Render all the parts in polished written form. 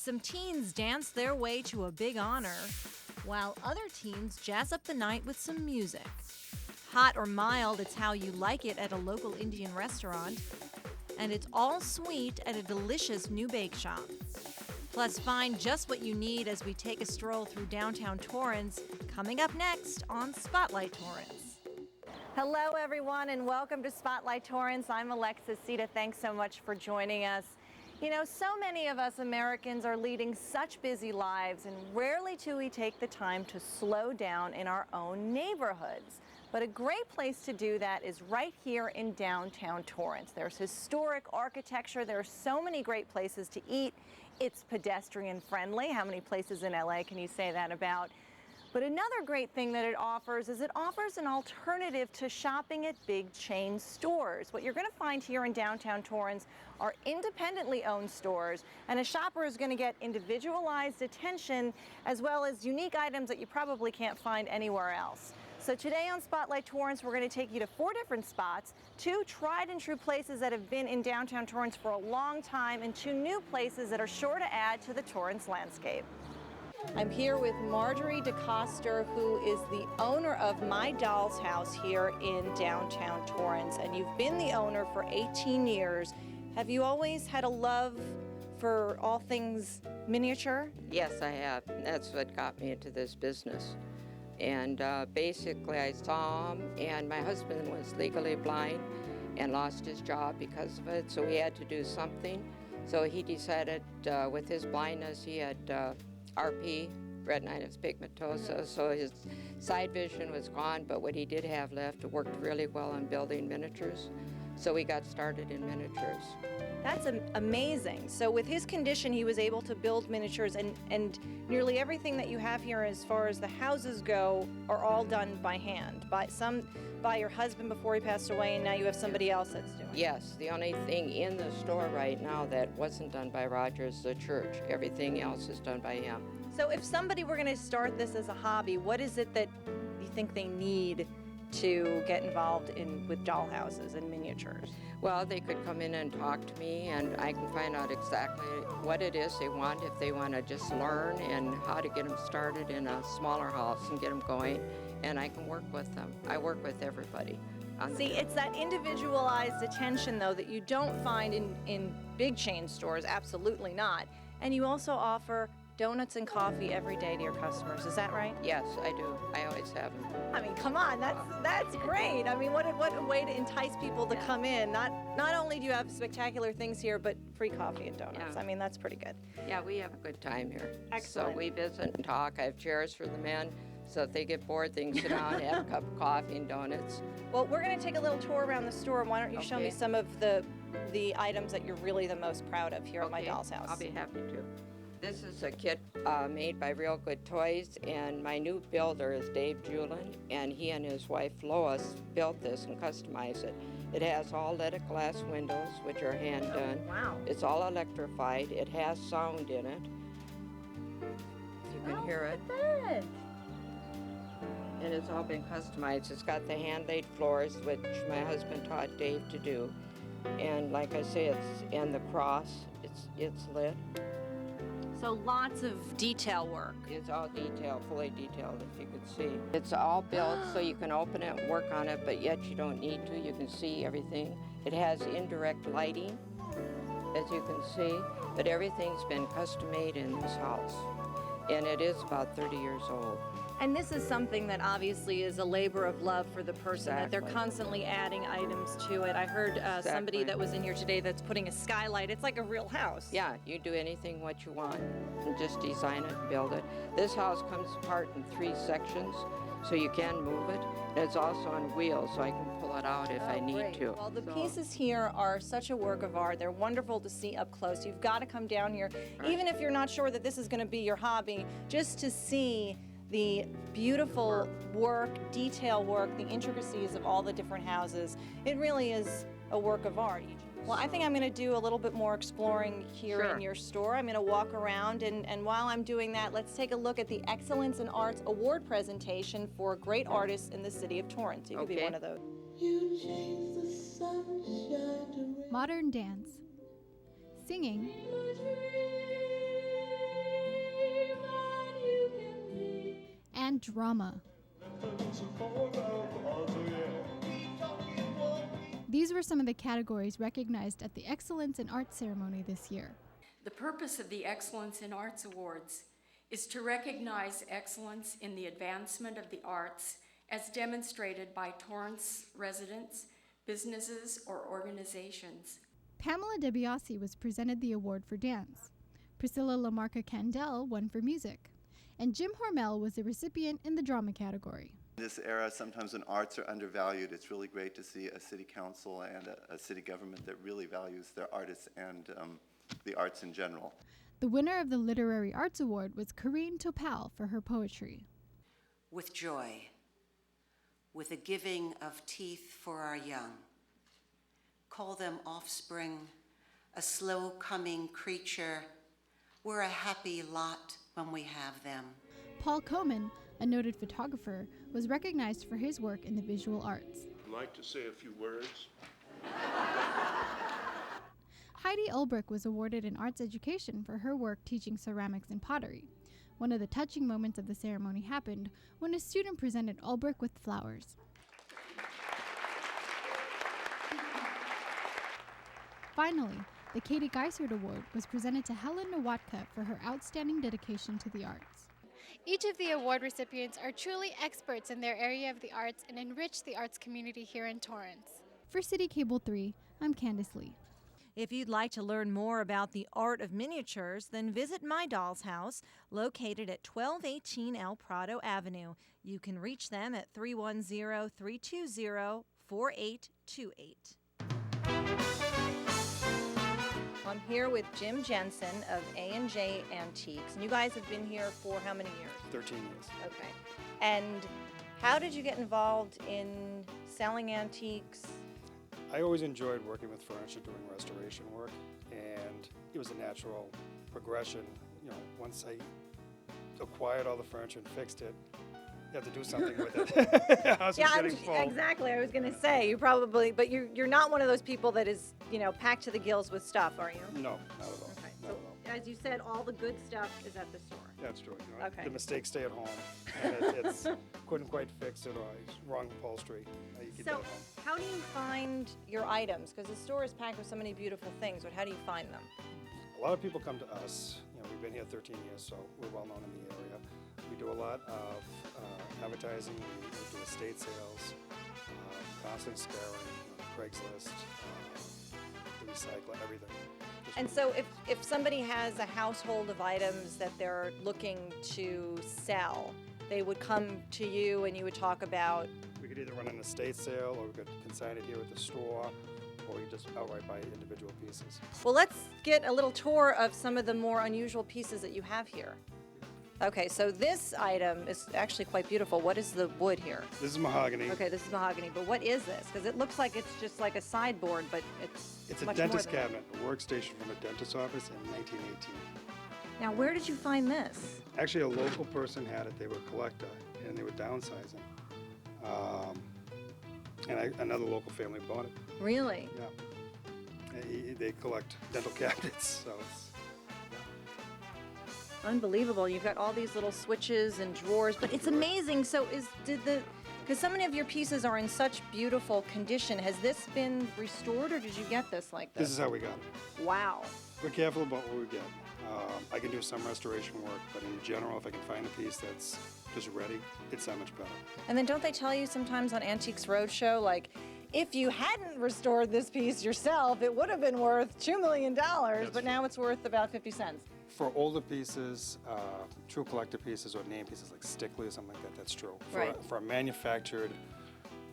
some teens dance their way to a big honor, while other teens jazz up the night with some music. Hot or mild, it's how you like it at a local Indian restaurant. And it's all sweet at a delicious new bake shop. Plus, find just what you need as we take a stroll through downtown Torrance, coming up next on Spotlight Torrance. Hello, everyone, and welcome to Spotlight Torrance. I'm Alexis Sita. Thanks so much for joining us. You know, so many of us Americans are leading such busy lives, and rarely do we take the time to slow down in our own neighborhoods. But a great place to do that is right here in downtown Torrance. There's historic architecture. There are so many great places to eat. It's pedestrian friendly. How many places in LA can you say that about? But another great thing that it offers is it offers an alternative to shopping at big chain stores. What you're going to find here in downtown Torrance are independently owned stores, and a shopper is going to get individualized attention as well as unique items that you probably can't find anywhere else. So today on Spotlight Torrance, we're going to take you to 4 different spots, 2 tried and true places that have been in downtown Torrance for a long time, and 2 new places that are sure to add to the Torrance landscape. I'm here with Marjorie DeCoster, who is the owner of My Doll's House here in downtown Torrance, and you've been the owner for 18 years. Have you always had a love for all things miniature? Yes, I have. That's what got me into this business. And basically I saw him, and my husband was legally blind and lost his job because of it, so he had to do something. So he decided with his blindness, he had RP, retinitis pigmentosa, so his side vision was gone, but what he did have left worked really well on building miniatures. So we got started in miniatures. That's amazing. So with his condition, he was able to build miniatures, and nearly everything that you have here as far as the houses go are all done by hand, by your husband before he passed away, and now you have somebody else that's doing it. Yes, the only thing in the store right now that wasn't done by Roger is the church. Everything else is done by him. So if somebody were going to start this as a hobby, what is it that you think they need to get involved with doll houses and miniatures? Well, they could come in and talk to me, and I can find out exactly what it is they want, if they want to just learn and how to get them started in a smaller house and get them going, and I can work with them. I work with everybody. See, it's that individualized attention, though, that you don't find in big chain stores, absolutely not. And you also offer donuts and coffee every day to your customers. Is that right? Yes, I do. I always have them. I mean, come on, that's great. I mean, what a way to entice people to come in. Not only do you have spectacular things here, but free coffee and donuts. Yeah. I mean, that's pretty good. Yeah, we have a good time here. Excellent. So we visit and talk. I have chairs for the men, so if they get bored, they can sit down and have a cup of coffee and donuts. Well, we're going to take a little tour around the store. Why don't you show me some of the items that you're really the most proud of here at My Doll's House? I'll be happy to. This is a kit made by Real Good Toys, and my new builder is Dave Julin, and he and his wife Lois built this and customized it. It has all leaded glass windows, which are hand done. Wow. It's all electrified. It has sound in it. If you can hear it. Good. And it's all been customized. It's got the hand-laid floors, which my husband taught Dave to do. And like I say, and the cross, it's lit. So lots of detail work. It's all detailed, fully detailed, if you could see. It's all built so you can open it and work on it, but yet you don't need to. You can see everything. It has indirect lighting, as you can see, but everything's been custom made in this house. And it is about 30 years old. And this is something that obviously is a labor of love for the person, that they're Exactly. constantly adding items to it. I heard somebody that was in here today that's putting a skylight. It's like a real house. Yeah, you do anything what you want and just design it and build it. This house comes apart in 3 sections, so you can move it. And it's also on wheels, so I can pull it out if I need Great. to. Well, the pieces here are such a work of art. They're wonderful to see up close. You've got to come down here, even if you're not sure that this is going to be your hobby, just to see the beautiful work, detail work, the intricacies of all the different houses. It really is a work of art. Well, I think I'm going to do a little bit more exploring here in your store. I'm going to walk around, and while I'm doing that, let's take a look at the Excellence in Arts Award presentation for great artists in the city of Torrance. You could be one of those. Modern dance. Singing. drama. These were some of the categories recognized at the Excellence in Arts ceremony this year. The purpose of the Excellence in Arts Awards is to recognize excellence in the advancement of the arts as demonstrated by Torrance residents, businesses, or organizations. Pamela DeBiase was presented the award for dance. Priscilla Lamarca Candel won for music. And Jim Hormel was the recipient in the drama category. In this era, sometimes when arts are undervalued, it's really great to see a city council and a city government that really values their artists and the arts in general. The winner of the Literary Arts Award was Corinne Topal for her poetry. With joy, with a giving of teeth for our young. Call them offspring, a slow-coming creature. We're a happy lot when we have them. Paul Koman, a noted photographer, was recognized for his work in the visual arts. I'd like to say a few words. Heidi Ulbrich was awarded an arts education for her work teaching ceramics and pottery. One of the touching moments of the ceremony happened when a student presented Ulbrich with flowers. Finally, the Katie Geisert Award was presented to Helen Nowatka for her outstanding dedication to the arts. Each of the award recipients are truly experts in their area of the arts and enrich the arts community here in Torrance. For City Cable 3, I'm Candace Lee. If you'd like to learn more about the art of miniatures, then visit My Doll's House, located at 1218 El Prado Avenue. You can reach them at 310-320-4828. I'm here with Jim Jensen of A&J Antiques, and you guys have been here for how many years? 13 years. Okay. And how did you get involved in selling antiques? I always enjoyed working with furniture doing restoration work, and it was a natural progression. You know, once I acquired all the furniture and fixed it, you have to do something with it. House was getting full. Exactly. I was going to say, you probably, but you're not one of those people that is, packed to the gills with stuff, are you? No, not at all. Okay. Not So, at all. as you said, all the good stuff is at the store. That's true. You know, Okay. The mistakes stay at home, and it's couldn't quite fix it, or it's wrong upholstery. You keep that So, at home. how do you find your items? Because the store is packed with so many beautiful things, but how do you find them? A lot of people come to us. You know, we've been here 13 years, so we're well known in the area. We do a lot of advertising. We do estate sales, constant scouring, Craigslist, the recycler, everything. And so if somebody has a household of items that they're looking to sell, they would come to you and you would talk about... We could either run an estate sale, or we could consign it here at the store, or you just outright buy individual pieces. Well, let's get a little tour of some of the more unusual pieces that you have here. Okay, so this item is actually quite beautiful. What is the wood here? This is mahogany. Okay, this is mahogany, but what is this? Because it looks like it's just like a sideboard, but It's a much dentist more than cabinet, a workstation from a dentist's office in 1918. that. Now, where did you find this? Actually, a local person had it. They were a collector, and they were downsizing. Another local family bought it. Really? Yeah. They collect dental cabinets, so it's... Unbelievable. You've got all these little switches and drawers, but it's amazing. So because so many of your pieces are in such beautiful condition, has this been restored or did you get this like this? This is how we got it. Wow. We're careful about what we get. I can do some restoration work, but in general, if I can find a piece that's just ready, it's that much better. And then don't they tell you sometimes on Antiques Roadshow, like, if you hadn't restored this piece yourself, it would have been worth $2 million, but now it's worth about 50 cents. For older pieces, true collector pieces or name pieces like Stickley or something like that, that's true. Right. For a manufactured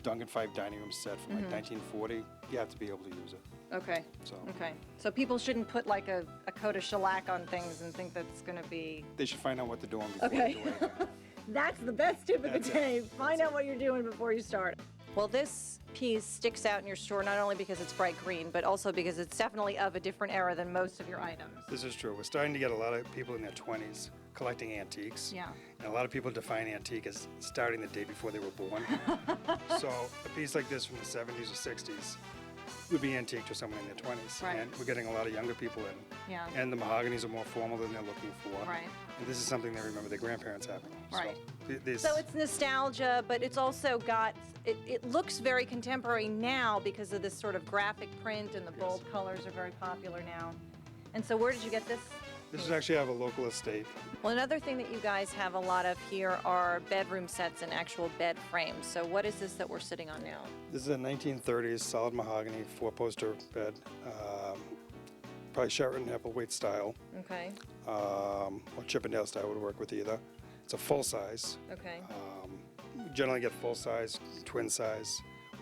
Duncan 5 dining room set from like 1940, you have to be able to use it. Okay. So Okay. So people shouldn't put like a coat of shellac on things and think that's going to be... they should find out what they're doing before Okay. they do anything. That's the best tip of the That's it. day. Find out what you're doing before you start. Well, this piece sticks out in your store not only because it's bright green, but also because it's definitely of a different era than most of your items. This is true. We're starting to get a lot of people in their 20s collecting antiques. Yeah. And a lot of people define antique as starting the day before they were born. So a piece like this from the 70s or 60s, would be antique to someone in their 20s. Right. And we're getting a lot of younger people in. Yeah. And the mahoganies are more formal than they're looking for. Right. And this is something they remember their grandparents having. Right. So, So it's nostalgia, but it's also got, it looks very contemporary now because of this sort of graphic print, and the bold colors are very popular now. And so where did you get this? this is actually out of a local estate. Well, another thing that you guys have a lot of here are bedroom sets and actual bed frames. So what is this that we're sitting on now? This is a 1930s solid mahogany 4-poster bed. Probably Sheraton Heppelwaite style. Okay. Or Chippendale style would work with either. It's a full size. Okay. We generally get full size, twin size,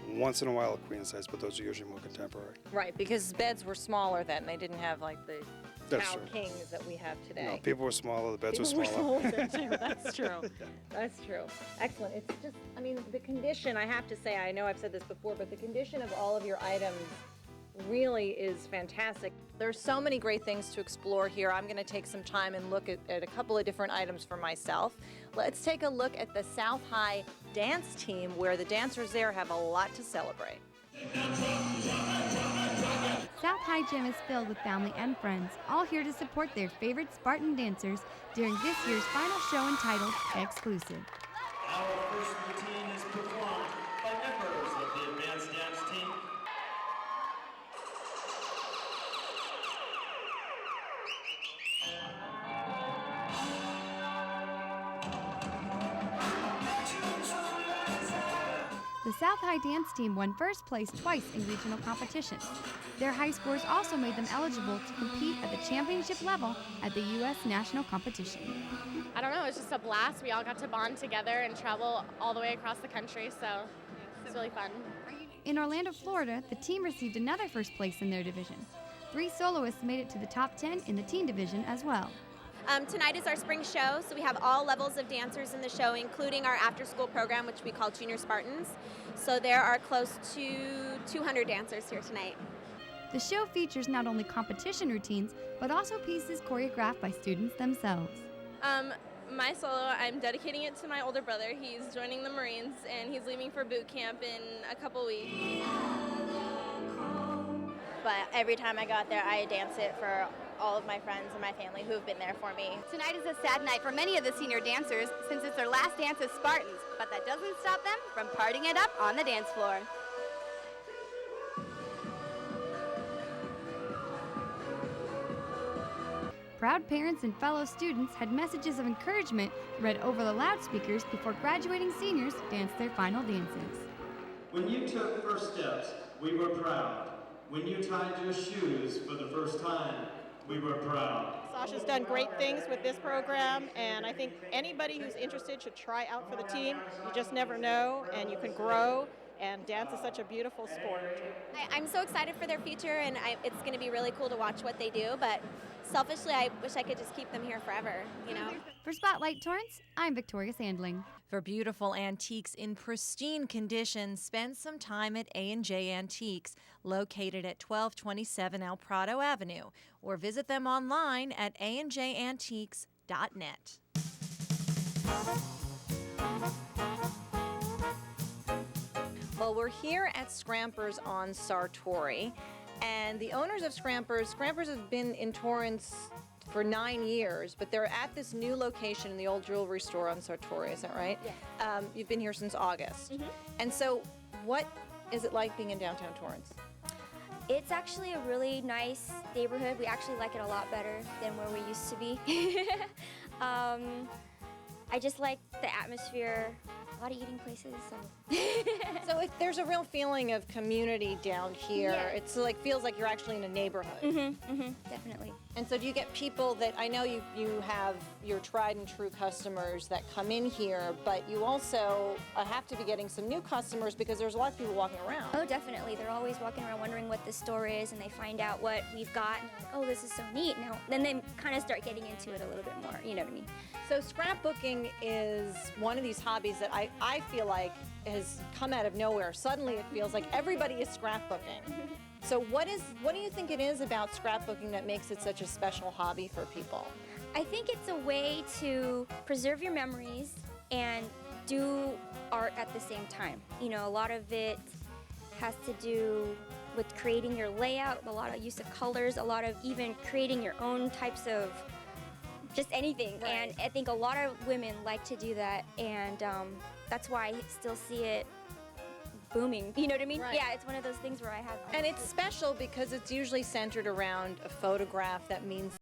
once in a while a queen size, but those are usually more contemporary. Right, because beds were smaller then. They didn't have like the That's cow true. kings that we have today. No, people were smaller, the beds were People smaller. then, too. That's true. That's true. Excellent. It's just, I mean, the condition, I have to say, I know I've said this before, but the condition of all of your items really is fantastic. There's so many great things to explore here. I'm going to take some time and look at a couple of different items for myself. Let's take a look at the South High dance team, where the dancers there have a lot to celebrate. South High Gym is filled with family and friends, all here to support their favorite Spartan dancers during this year's final show entitled Exclusive. Our first routine is performed by members of the advanced dance team. The South High dance team won first place twice in regional competitions. Their high scores also made them eligible to compete at the championship level at the U.S. national competition. I don't know, it's just a blast. We all got to bond together and travel all the way across the country, so it's really fun. In Orlando, Florida, the team received another first place in their division. 3 soloists made it to the top 10 in the teen division as well. Tonight is our spring show, so we have all levels of dancers in the show, including our after-school program, which we call Junior Spartans. So there are close to 200 dancers here tonight. The show features not only competition routines, but also pieces choreographed by students themselves. My solo, I'm dedicating it to my older brother. He's joining the Marines, and he's leaving for boot camp in a couple weeks. But every time I go out there, I dance it for all of my friends and my family who have been there for me. Tonight is a sad night for many of the senior dancers since it's their last dance as Spartans, but that doesn't stop them from partying it up on the dance floor. Proud parents and fellow students had messages of encouragement read over the loudspeakers before graduating seniors danced their final dances. When you took first steps, we were proud. When you tied your shoes for the first time, we were proud. Sasha's done great things with this program, and I think anybody who's interested should try out for the team. You just never know, and you can grow, and dance is such a beautiful sport. I'm so excited for their future, and it's going to be really cool to watch what they do, but selfishly, I wish I could just keep them here forever, you know? For Spotlight Torrance, I'm Victoria Sandling. For beautiful antiques in pristine condition, spend some time at A&J Antiques, located at 1227 El Prado Avenue, or visit them online at anjantiques.net. Well, we're here at Scrampers on Sartori, and the owners of Scrampers have been in Torrance for 9 years, but they're at this new location in the old jewelry store on Sartori, is that right? Yeah. You've been here since August. And so what is it like being in downtown Torrance? It's actually a really nice neighborhood. We actually like it a lot better than where we used to be. I just like the atmosphere, a lot of eating places. So there's a real feeling of community down here. Yeah. It's like feels like you're actually in a neighborhood. Definitely. And so do you get people that, I know you have your tried and true customers that come in here, but you also have to be getting some new customers because there's a lot of people walking around. Oh, definitely. They're always walking around wondering what this store is, and they find out what we've got, and they're like, oh, this is so neat. Now, then they kind of start getting into it a little bit more, you know what I mean? So scrapbooking is one of these hobbies that I feel like has come out of nowhere. Suddenly it feels like everybody is scrapbooking. So what do you think it is about scrapbooking that makes it such a special hobby for people? I think it's a way to preserve your memories and do art at the same time. You know, a lot of it has to do with creating your layout, a lot of use of colors, a lot of even creating your own types of just anything. Right. And I think a lot of women like to do that, and that's why I still see it booming. You know what I mean? Right. Yeah, it's one of those things where I have. And it's special because it's usually centered around a photograph that means